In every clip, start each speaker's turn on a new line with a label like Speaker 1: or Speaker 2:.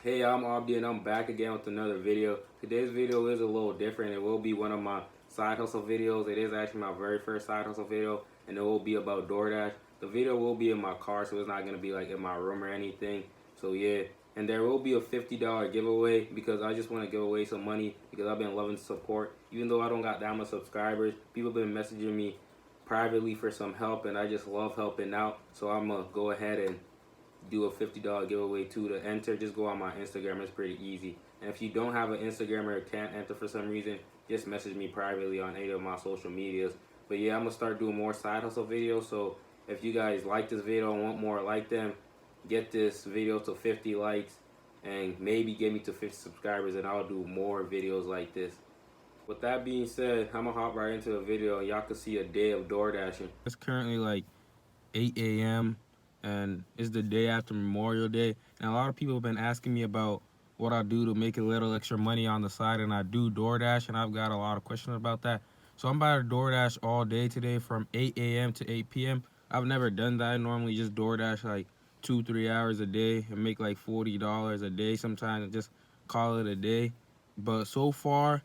Speaker 1: Hey, I'm Abdi and I'm back again with another video. Today's video is a little different. It will be one of my side hustle videos. It is actually my very first side hustle video, and it will be about DoorDash. The video will be in my car, so it's not going to be like in my room or anything. So yeah, and there will be a $50 giveaway because I just want to give away some money because I've been loving the support. Even though I don't got that much subscribers, people have been messaging me privately for some help, and I just love helping out. So I'm going to go ahead and do a $50 giveaway too. To enter, just go on my Instagram. It's pretty easy. And if you don't have an Instagram or can't enter for some reason, just message me privately on any of my social medias. But yeah, I'm gonna start doing more side hustle videos. So if you guys like this video and want more like them, get this video to 50 likes and maybe get me to 50 subscribers, and I'll do more videos like this. With that being said, I'm gonna hop right into the video and y'all can see a day of door dashing. It's currently like 8 a.m. and it's the day after Memorial Day, and a lot of people have been asking me about what I do to make a little extra money on the side, and I do DoorDash, and I've got a lot of questions about that. So I'm about to DoorDash all day today from 8 a.m. to 8 p.m. I've never done that. I normally just DoorDash like 2-3 hours a day and make like $40 a day sometimes and just call it a day. But so far,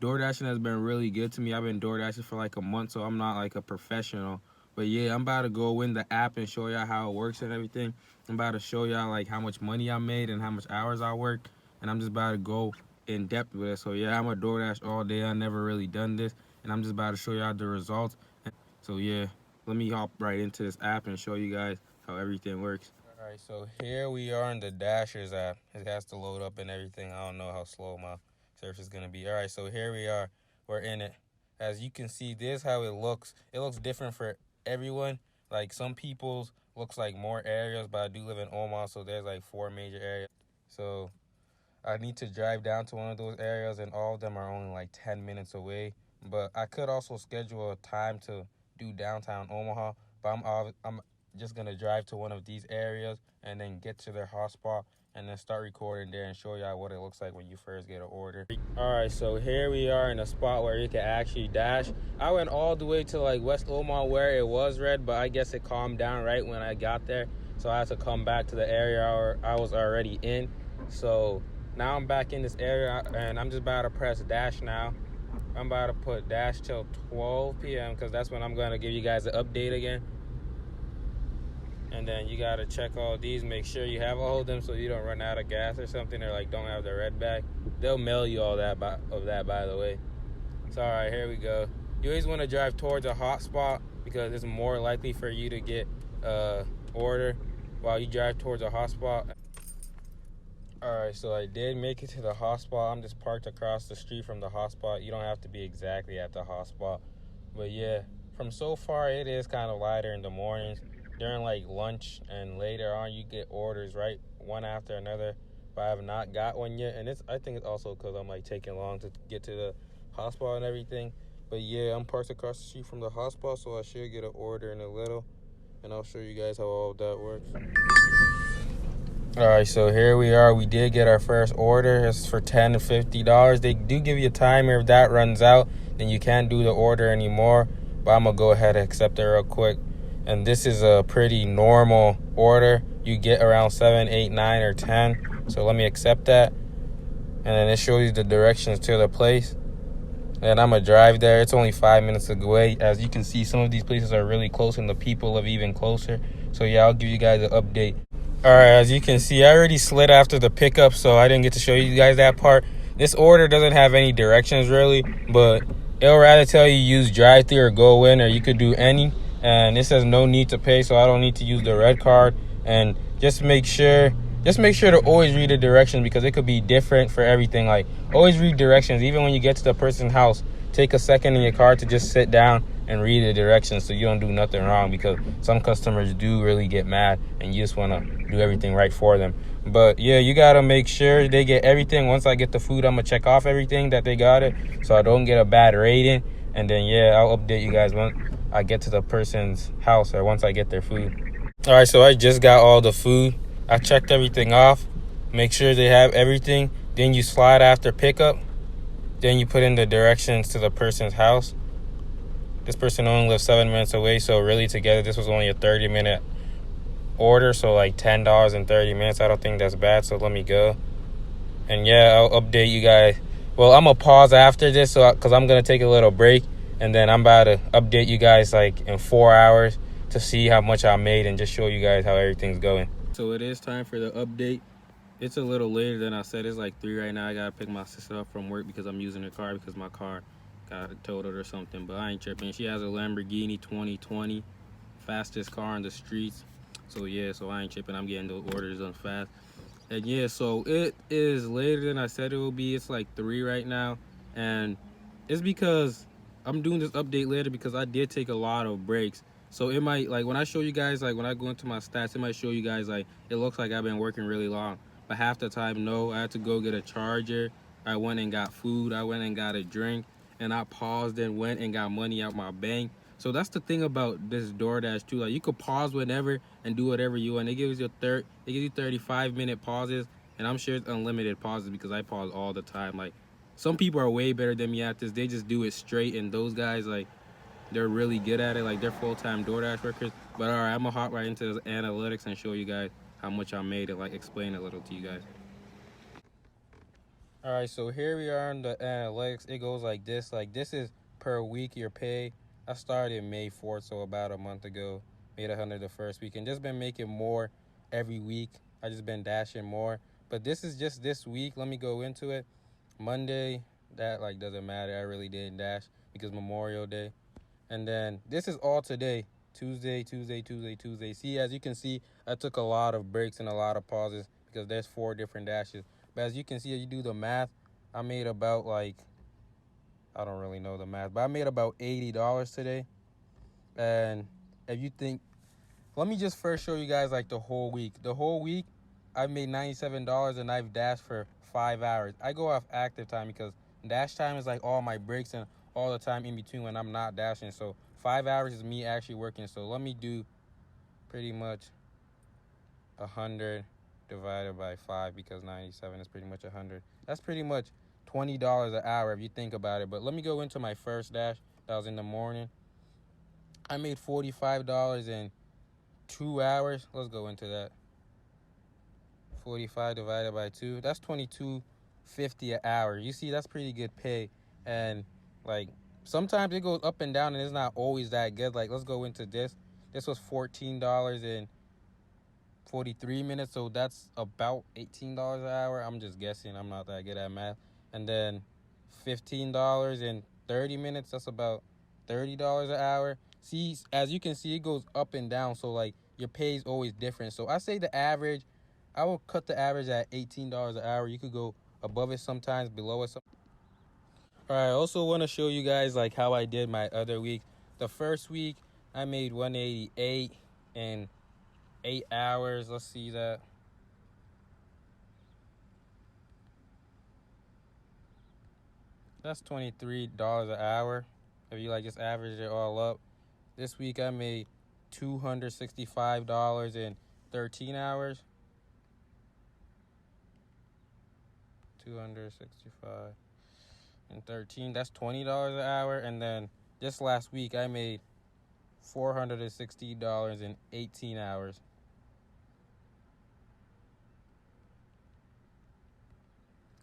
Speaker 1: DoorDashing has been really good to me. I've been DoorDashing for like a month, so I'm not like a professional. But yeah, I'm about to go in the app and show y'all how it works and everything. I'm about to show y'all like how much money I made and how much hours I worked. And I'm just about to go in depth with it. So yeah, I'm a DoorDash all day. I never really done this. And I'm just about to show y'all the results. So yeah, let me hop right into this app and show you guys how everything works. All right, so here we are in the Dashers app. It has to load up and everything. I don't know how slow my surf is gonna be. All right, so here we are. We're in it. As you can see, this is how it looks. It looks different for everyone. Like some people's looks like more areas, but I do live in Omaha, so there's like 4 major areas. So I need to drive down to one of those areas, and all of them are only like 10 minutes away. But I could also schedule a time to do downtown Omaha, but I'm just gonna drive to one of these areas and then get to their hotspot and then start recording there and show y'all what it looks like when you first get an order. All right, so here we are in a spot where you can actually dash. I went all the way to like West Omaha where it was red, but I guess it calmed down right when I got there. So I had to come back to the area I was already in. So now I'm back in this area and I'm just about to press dash now. I'm about to put dash till 12 p.m. because that's when I'm going to give you guys an update again. And then you got to check all these, make sure you have all of them so you don't run out of gas or something, or like don't have the red bag. They'll mail you all that by the way. So all right, here we go. You always want to drive towards a hot spot because it's more likely for you to get order while you drive towards a hot spot. All right, so I did make it to the hot spot. I'm just parked across the street from the hot spot. You don't have to be exactly at the hot spot. But yeah, from so far, it is kind of lighter in the mornings. During like lunch and later on, you get orders right one after another. But I have not got one yet. And I think it's also because I'm like taking long to get to the hot spot and everything. But yeah, I'm parked across the street from the hot spot, so I should get an order in a little. And I'll show you guys how all that works. All right, so here we are. We did get our first order. It's for $10 to $50. They do give you a timer. If that runs out, then you can't do the order anymore. But I'm going to go ahead and accept it real quick. And this is a pretty normal order. You get around 7, 8, 9, or 10. So let me accept that. And then it shows you the directions to the place. And I'm going to drive there. It's only 5 minutes away. As you can see, some of these places are really close and the people live even closer. So yeah, I'll give you guys an update. All right, as you can see, I already slid after the pickup, so I didn't get to show you guys that part. This order doesn't have any directions really, but it'll rather tell you use drive-thru or go in, or you could do any. And it says no need to pay, so I don't need to use the red card. And just make sure to always read the directions because it could be different for everything. Like always read directions, even when you get to the person's house. Take a second in your car to just sit down and read the directions so you don't do nothing wrong, because some customers do really get mad and you just want to do everything right for them. But yeah, you got to make sure they get everything. Once I get the food, I'm going to check off everything that they got it so I don't get a bad rating. And then yeah, I'll update you guys when I get to the person's house or once I get their food. All right, so I just got all the food. I checked everything off. Make sure they have everything. Then you slide after pickup. Then you put in the directions to the person's house. This person only lives 7 minutes away, so really together this was only a 30-minute order, so like $10 in 30 minutes. I don't think that's bad, so let me go. And yeah, I'll update you guys. Well, I'm gonna pause after this, so because I'm gonna take a little break, and then I'm about to update you guys like in 4 hours to see how much I made and just show you guys how everything's going. So it is time for the update. It's a little later than I said. It's like 3 right now. I gotta pick my sister up from work because I'm using her car because my car got totaled or something. But I ain't tripping. She has a Lamborghini 2020, fastest car on the streets. So yeah, so I ain't tripping. I'm getting those orders done fast. And yeah, so it is later than I said it will be. It's like 3 right now. And it's because I'm doing this update later because I did take a lot of breaks. So it might, like when I show you guys, like when I go into my stats, it might show you guys like it looks like I've been working really long. But half the time, no, I had to go get a charger. I went and got food. I went and got a drink. And I paused and went and got money out my bank. So that's the thing about this DoorDash too. Like you could pause whenever and do whatever you want. They give you 35-minute pauses, and I'm sure it's unlimited pauses because I pause all the time. Like some people are way better than me at this. They just do it straight, and those guys like they're really good at it. Like they're full-time DoorDash workers. But all right, I'm gonna hop right into the analytics and show you guys how much I made and like explain a little to you guys. All right, so here we are on the analytics. It goes like this. Like this is per week your pay. I started May 4th, so about a month ago. Made 100 the first week and just been making more every week. I just been dashing more. But this is just this week. Let me go into it. Monday, that like doesn't matter. I really didn't dash because Memorial Day. And then this is all today. Tuesday. See, as you can see, I took a lot of breaks and a lot of pauses because there's 4 different dashes. But as you can see, you do the math, I made about like, I don't really know the math, but I made about $80 today. And if you think, let me just first show you guys like the whole week. The whole week, I made $97 and I've dashed for 5 hours. I go off active time because dash time is like all my breaks and all the time in between when I'm not dashing. So 5 hours is me actually working. So let me do pretty much 100 divided by 5 because 97 is pretty much 100. That's pretty much $20 an hour if you think about it. But let me go into my first dash. That was in the morning. I made $45 in 2 hours. Let's go into that. 45 divided by 2. That's $22.50 an hour. You see, that's pretty good pay. And like sometimes it goes up and down and it's not always that good. Like let's go into this. This was $14 in 43 minutes, so that's about $18 an hour. I'm just guessing. I'm not that good at math. And then $15 in 30 minutes, that's about $30 an hour. See, as you can see, it goes up and down, so like your pay is always different. So I say the average, I will cut the average at $18 an hour. You could go above it sometimes, below it sometimes. All right, I also want to show you guys like how I did my other week. The first week, I made 188 in 8 hours. Let's see that. That's $23 an hour. If you like just average it all up. This week I made $265 in 13 hours. 265 and 13. That's $20 an hour. And then this last week I made $460 in 18 hours.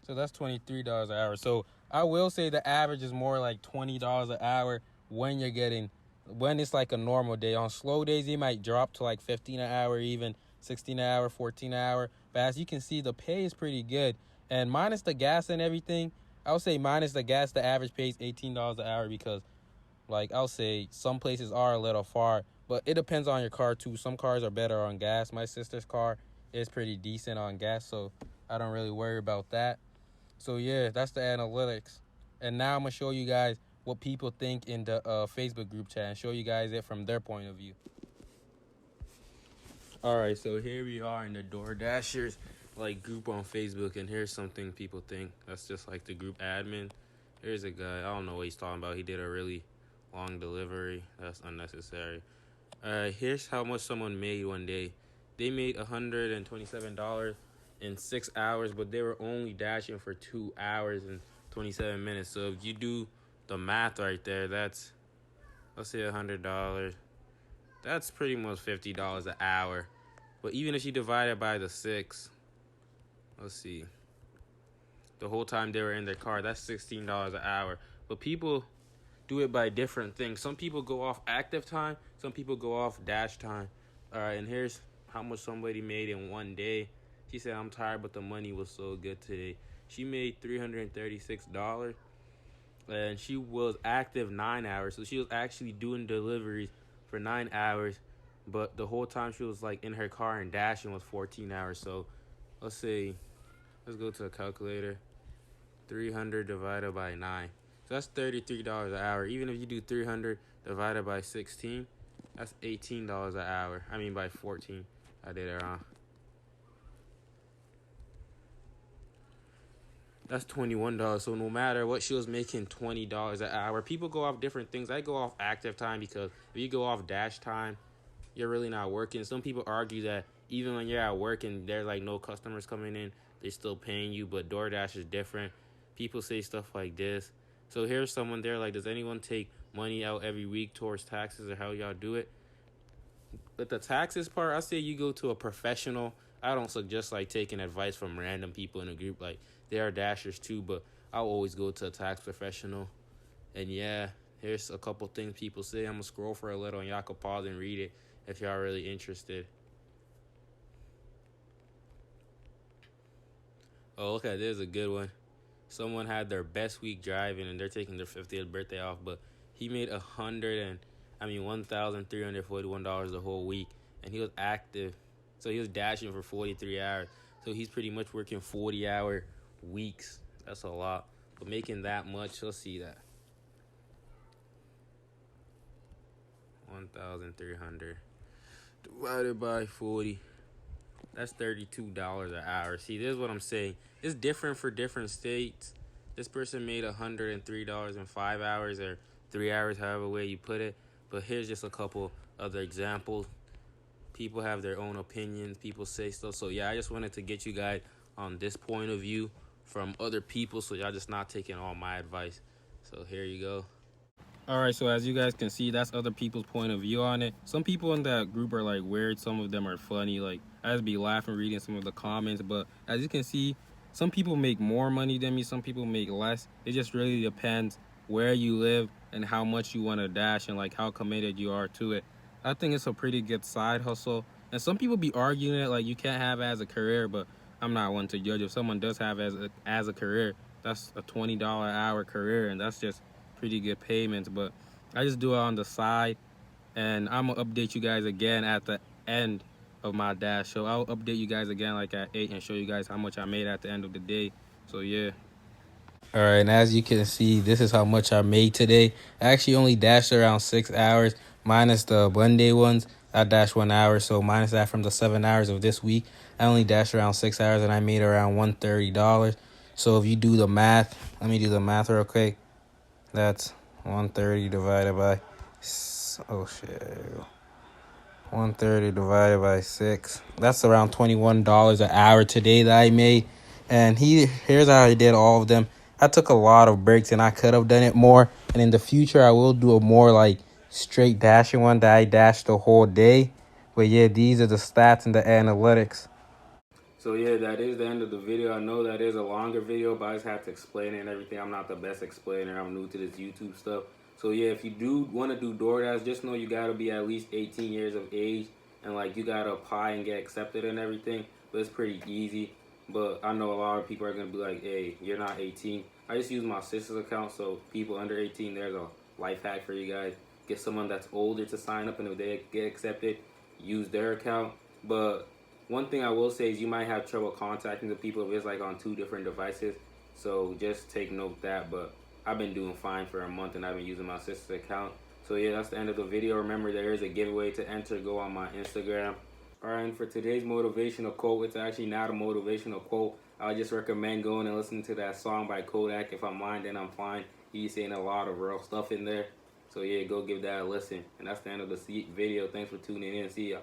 Speaker 1: So that's $23 an hour. So I will say the average is more like $20 an hour when you're getting, when it's like a normal day. On slow days, it might drop to like 15 an hour, even 16 an hour, 14 an hour. But as you can see, the pay is pretty good. And minus the gas and everything, I would say minus the gas, the average pay is $18 an hour because like I'll say some places are a little far, but it depends on your car too. Some cars are better on gas. My sister's car is pretty decent on gas, so I don't really worry about that. So yeah, that's the analytics. And now I'm going to show you guys what people think in the Facebook group chat and show you guys it from their point of view. All right, so here we are in the DoorDashers like group on Facebook, and here's something people think. That's just like the group admin. Here's a guy, I don't know what he's talking about. He did a really long delivery. That's unnecessary. All right, here's how much someone made one day. They made $127 in 6 hours, but they were only dashing for 2 hours and 27 minutes. So if you do the math right there, that's, let's say $100. That's pretty much $50 an hour. But even if you divide it by the 6, let's see. the whole time they were in their car. That's $16 an hour. But people do it by different things. Some people go off active time. Some people go off dash time. All right, and here's how much somebody made in one day. She said, I'm tired, but the money was so good today. She made $336, and she was active 9 hours. So she was actually doing deliveries for 9 hours, but the whole time she was like in her car and dashing was 14 hours. So let's see. Let's go to a calculator. 300 divided by 9. So that's $33 an hour. Even if you do 300 divided by 16, that's $18 an hour. I mean by 14. I did it wrong. That's $21. So no matter what, she was making $20 an hour. People go off different things. I go off active time because if you go off dash time, you're really not working. Some people argue that even when you're at work and there's like no customers coming in, they're still paying you, but DoorDash is different. People say stuff like this. So here's someone there like, does anyone take money out every week towards taxes, or how y'all do it? With the taxes part, I say you go to a professional. I don't suggest like taking advice from random people in a group. Like, there are dashers too, but I'll always go to a tax professional. And yeah, here's a couple things people say. I'm gonna scroll for a little and y'all can pause and read it if y'all are really interested. Oh, okay, there's a good one. Someone had their best week driving and they're taking their 50th birthday off, but he made $1,341 the whole week, and he was active, so he was dashing for 43 hours. So he's pretty much working 40-hour weeks. That's a lot, but making that much, let's see that. 1,300 divided by 40. That's $32 an hour. See, this is what I'm saying. It's different for different states. This person made $103 in 5 hours, or 3 hours, however way you put it. But here's just a couple other examples. People have their own opinions. People say stuff. So yeah, I just wanted to get you guys on this point of view from other people, so y'all just not taking all my advice. So here you go. All right, so as you guys can see, that's other people's point of view on it. Some people in that group are like weird. Some of them are funny. Like, I just be laughing reading some of the comments. But as you can see, some people make more money than me. Some people make less. It just really depends where you live and how much you want to dash and like how committed you are to it. I think it's a pretty good side hustle. And some people be arguing it like you can't have it as a career, but I'm not one to judge. If someone does have it as a career, that's a $20 an hour career, and that's just pretty good payments. But I just do it on the side, and I'm gonna update you guys again at the end of my dash. So I'll update you guys again like at 8 and show you guys how much I made at the end of the day. So yeah. All right, and as you can see, this is how much I made today. I actually only dashed around 6 hours, minus the Monday ones. I dashed 1 hour, so minus that from the 7 hours of this week, I only dashed around 6 hours, and I made around $130. So if you do the math, let me do the math real quick. That's 130 divided by, oh shit, 130 divided by 6. That's around $21 an hour today that I made. And here's how I did all of them. I took a lot of breaks, and I could have done it more. And in the future, I will do a more like straight dashing one that I dashed the whole day. But yeah, these are the stats and the analytics. So yeah, that is the end of the video. I know that is a longer video, but I just have to explain it and everything. I'm not the best explainer. I'm new to this YouTube stuff. So yeah, if you do want to do DoorDash, just know you got to be at least 18 years of age, and like you got to apply and get accepted and everything. But it's pretty easy. But I know a lot of people are going to be like, hey, you're not 18. I just use my sister's account, so people under 18, there's a life hack for you guys. Get someone that's older to sign up, and if they get accepted, use their account. But one thing I will say is you might have trouble contacting the people if it's like on 2 different devices. So just take note of that. But I've been doing fine for a month, and I've been using my sister's account. So yeah, that's the end of the video. Remember, there is a giveaway to enter. Go on my Instagram. Alright, and for today's motivational quote, it's actually not a motivational quote. I just recommend going and listening to that song by Kodak. If I'm lying, then I'm fine. He's saying a lot of real stuff in there. So yeah, go give that a listen. And that's the end of the video. Thanks for tuning in. See ya.